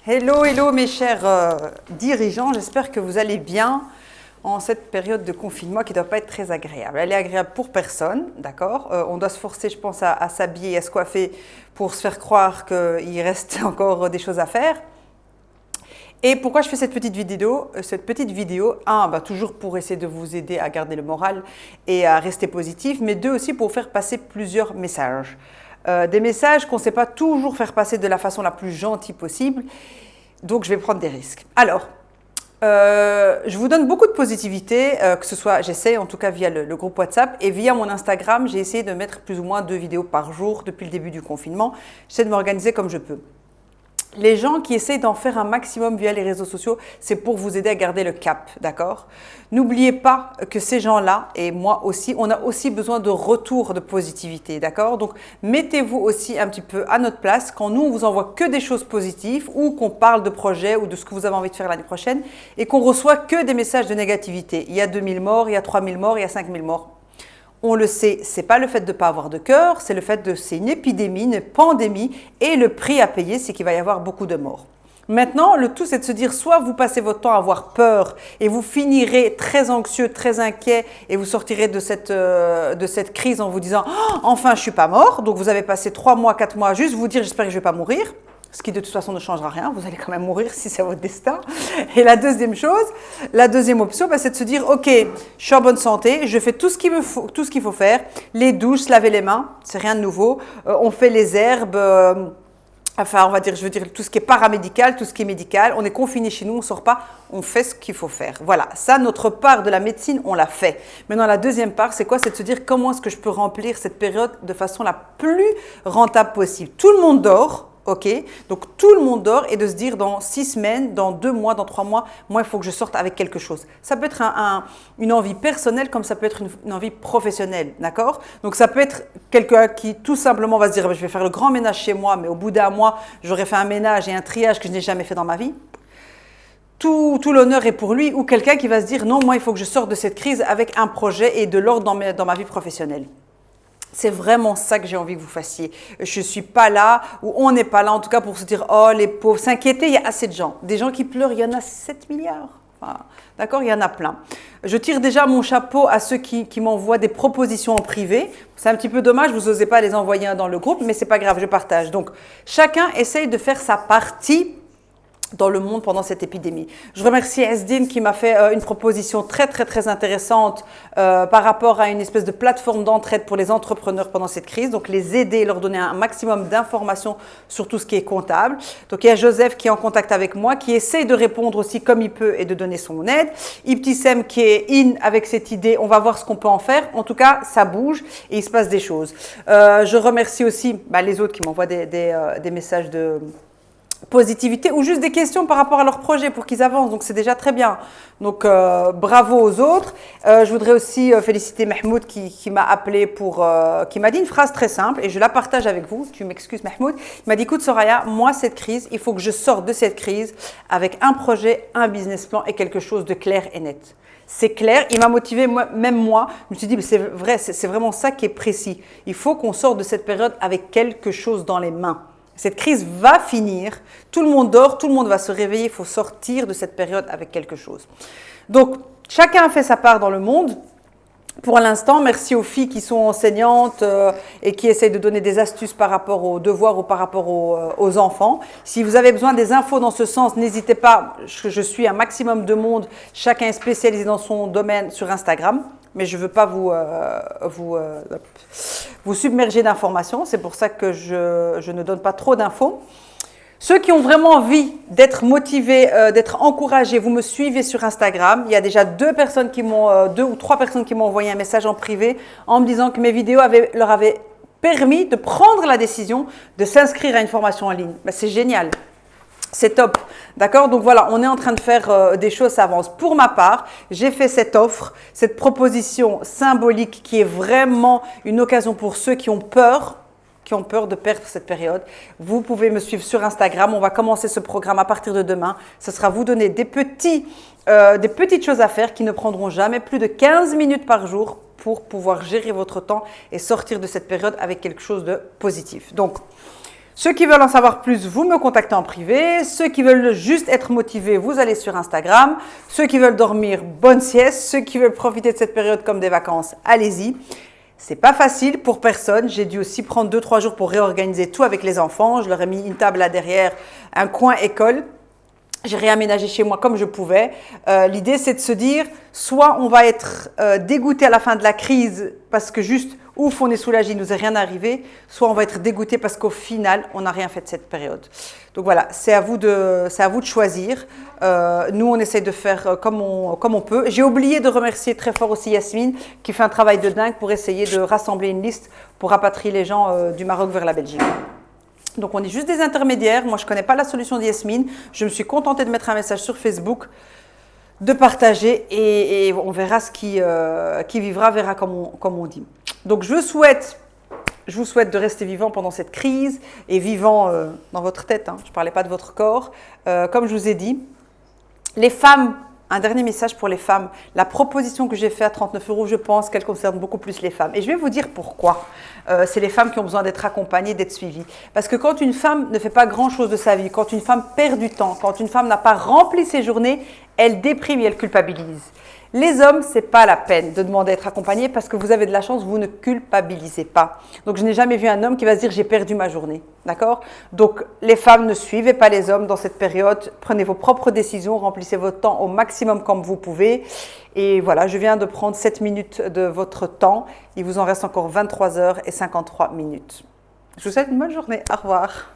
Hello, hello mes chers dirigeants, j'espère que vous allez bien en cette période de confinement qui ne doit pas être très agréable. Elle est agréable pour personne, d'accord. On doit se forcer, je pense, à s'habiller et à se coiffer pour se faire croire qu'il reste encore des choses à faire. Et pourquoi je fais cette petite vidéo? Toujours pour essayer de vous aider à garder le moral et à rester positif, mais deux, aussi pour faire passer plusieurs messages. Des messages qu'on ne sait pas toujours faire passer de la façon la plus gentille possible. Donc, je vais prendre des risques. Alors, je vous donne beaucoup de positivité, que ce soit, j'essaie en tout cas via le groupe WhatsApp et via mon Instagram, j'ai essayé de mettre plus ou moins 2 vidéos par jour depuis le début du confinement. J'essaie de m'organiser comme je peux. Les gens qui essayent d'en faire un maximum via les réseaux sociaux, c'est pour vous aider à garder le cap, d'accord? N'oubliez pas que ces gens-là, et moi aussi, on a aussi besoin de retour de positivité, d'accord? Donc, mettez-vous aussi un petit peu à notre place quand nous, on vous envoie que des choses positives ou qu'on parle de projets ou de ce que vous avez envie de faire l'année prochaine et qu'on reçoit que des messages de négativité. Il y a 2000 morts, il y a 3000 morts, il y a 5000 morts. On le sait, c'est pas le fait de ne pas avoir de cœur, c'est le fait de c'est une épidémie, une pandémie et le prix à payer, c'est qu'il va y avoir beaucoup de morts. Maintenant, le tout, c'est de se dire, soit vous passez votre temps à avoir peur et vous finirez très anxieux, très inquiet et vous sortirez de cette crise en vous disant oh, « enfin, je suis pas mort ». Donc, vous avez passé 3 mois, 4 mois à juste vous dire « j'espère que je vais pas mourir ». Ce qui de toute façon ne changera rien, vous allez quand même mourir si c'est votre destin. Et la deuxième chose, la deuxième option, c'est de se dire, ok, je suis en bonne santé, je fais tout ce qu'il faut faire, les douches, se laver les mains, c'est rien de nouveau, on fait les herbes, je veux dire tout ce qui est paramédical, tout ce qui est médical, on est confiné chez nous, on ne sort pas, on fait ce qu'il faut faire. Voilà, ça, notre part de la médecine, on l'a fait. Maintenant, la deuxième part, c'est quoi? C'est de se dire comment est-ce que je peux remplir cette période de façon la plus rentable possible. Tout le monde dort. Ok, donc tout le monde dort et de se dire dans 6 semaines, dans 2 mois, dans 3 mois, moi il faut que je sorte avec quelque chose. Ça peut être une envie personnelle comme ça peut être une envie professionnelle, d'accord? Donc ça peut être quelqu'un qui tout simplement va se dire je vais faire le grand ménage chez moi, mais au bout d'1 mois, j'aurais fait un ménage et un triage que je n'ai jamais fait dans ma vie. Tout l'honneur est pour lui, ou quelqu'un qui va se dire non, moi il faut que je sorte de cette crise avec un projet et de l'ordre dans ma vie professionnelle. C'est vraiment ça que j'ai envie que vous fassiez. Je ne suis pas là, ou on n'est pas là, en tout cas pour se dire « Oh, les pauvres ». S'inquiéter, il y a assez de gens. Des gens qui pleurent, il y en a 7 milliards. Enfin, d'accord, il y en a plein. Je tire déjà mon chapeau à ceux qui m'envoient des propositions en privé. C'est un petit peu dommage, vous n'osez pas les envoyer dans le groupe, mais ce n'est pas grave, je partage. Donc, chacun essaye de faire sa partie dans le monde pendant cette épidémie. Je remercie Esdine qui m'a fait une proposition très intéressante par rapport à une espèce de plateforme d'entraide pour les entrepreneurs pendant cette crise, donc les aider, leur donner un maximum d'informations sur tout ce qui est comptable. Donc il y a Joseph qui est en contact avec moi, qui essaye de répondre aussi comme il peut et de donner son aide. Ibtissem qui est in avec cette idée, on va voir ce qu'on peut en faire. En tout cas, ça bouge et il se passe des choses. Je remercie aussi les autres qui m'envoient des messages de positivité ou juste des questions par rapport à leur projet pour qu'ils avancent, donc c'est déjà très bien. Donc bravo aux autres. Je voudrais aussi féliciter Mahmoud qui m'a appelé qui m'a dit une phrase très simple et je la partage avec vous. Tu m'excuses Mahmoud. Il m'a dit écoute Soraya, moi cette crise, il faut que je sorte de cette crise avec un projet, un business plan et quelque chose de clair et net. C'est clair, il m'a motivé, même moi, je me suis dit, c'est vrai, c'est vraiment ça qui est précis. Il faut qu'on sorte de cette période avec quelque chose dans les mains. Cette crise va finir, tout le monde dort, tout le monde va se réveiller, il faut sortir de cette période avec quelque chose. Donc, chacun a fait sa part dans le monde. Pour l'instant, merci aux filles qui sont enseignantes et qui essayent de donner des astuces par rapport aux devoirs ou par rapport aux enfants. Si vous avez besoin des infos dans ce sens, n'hésitez pas, je suis un maximum de monde, chacun est spécialisé dans son domaine sur Instagram. Mais je ne veux pas vous submerger d'informations, c'est pour ça que je ne donne pas trop d'infos. Ceux qui ont vraiment envie d'être motivés, d'être encouragés, vous me suivez sur Instagram. Il y a déjà 2 ou 3 personnes qui m'ont envoyé un message en privé en me disant que mes vidéos leur avaient permis de prendre la décision de s'inscrire à une formation en ligne. C'est génial. C'est top, d'accord? Donc voilà, on est en train de faire des choses, ça avance. Pour ma part, j'ai fait cette offre, cette proposition symbolique qui est vraiment une occasion pour ceux qui ont peur de perdre cette période. Vous pouvez me suivre sur Instagram, on va commencer ce programme à partir de demain. Ce sera vous donner des petites choses à faire qui ne prendront jamais plus de 15 minutes par jour pour pouvoir gérer votre temps et sortir de cette période avec quelque chose de positif. Donc, Ceux qui veulent en savoir plus, vous me contactez en privé. Ceux qui veulent juste être motivés, vous allez sur Instagram. Ceux qui veulent dormir, bonne sieste. Ceux qui veulent profiter de cette période comme des vacances, allez-y. C'est pas facile pour personne. J'ai dû aussi prendre 2-3 jours pour réorganiser tout avec les enfants. Je leur ai mis une table là derrière, un coin école. J'ai réaménagé chez moi comme je pouvais. L'idée, c'est de se dire, soit on va être dégoûté à la fin de la crise parce que juste, ouf, on est soulagé, il nous est rien arrivé, soit on va être dégoûté parce qu'au final, on n'a rien fait de cette période. Donc voilà, c'est à vous de choisir. Nous, on essaie de faire comme on peut. J'ai oublié de remercier très fort aussi Yasmine, qui fait un travail de dingue pour essayer de rassembler une liste pour rapatrier les gens du Maroc vers la Belgique. Donc, on est juste des intermédiaires. Moi, je ne connais pas la solution d'Yasmine. Je me suis contentée de mettre un message sur Facebook, de partager et on verra ce qui vivra, verra comme on dit. Donc, je vous souhaite de rester vivant pendant cette crise et vivant dans votre tête. Hein. Je ne parlais pas de votre corps. Comme je vous ai dit, les femmes, un dernier message pour les femmes. La proposition que j'ai faite à 39 €, je pense qu'elle concerne beaucoup plus les femmes. Et je vais vous dire pourquoi. C'est les femmes qui ont besoin d'être accompagnées, d'être suivies. Parce que quand une femme ne fait pas grand-chose de sa vie, quand une femme perd du temps, quand une femme n'a pas rempli ses journées, elle déprime et elle culpabilise. Les hommes, ce n'est pas la peine de demander à être accompagné parce que vous avez de la chance, vous ne culpabilisez pas. Donc, je n'ai jamais vu un homme qui va se dire « j'ai perdu ma journée ». D'accord? Donc, les femmes ne suivez pas les hommes dans cette période. Prenez vos propres décisions, remplissez votre temps au maximum comme vous pouvez. Et voilà, je viens de prendre 7 minutes de votre temps. Il vous en reste encore 23 h et 53 minutes. Je vous souhaite une bonne journée. Au revoir.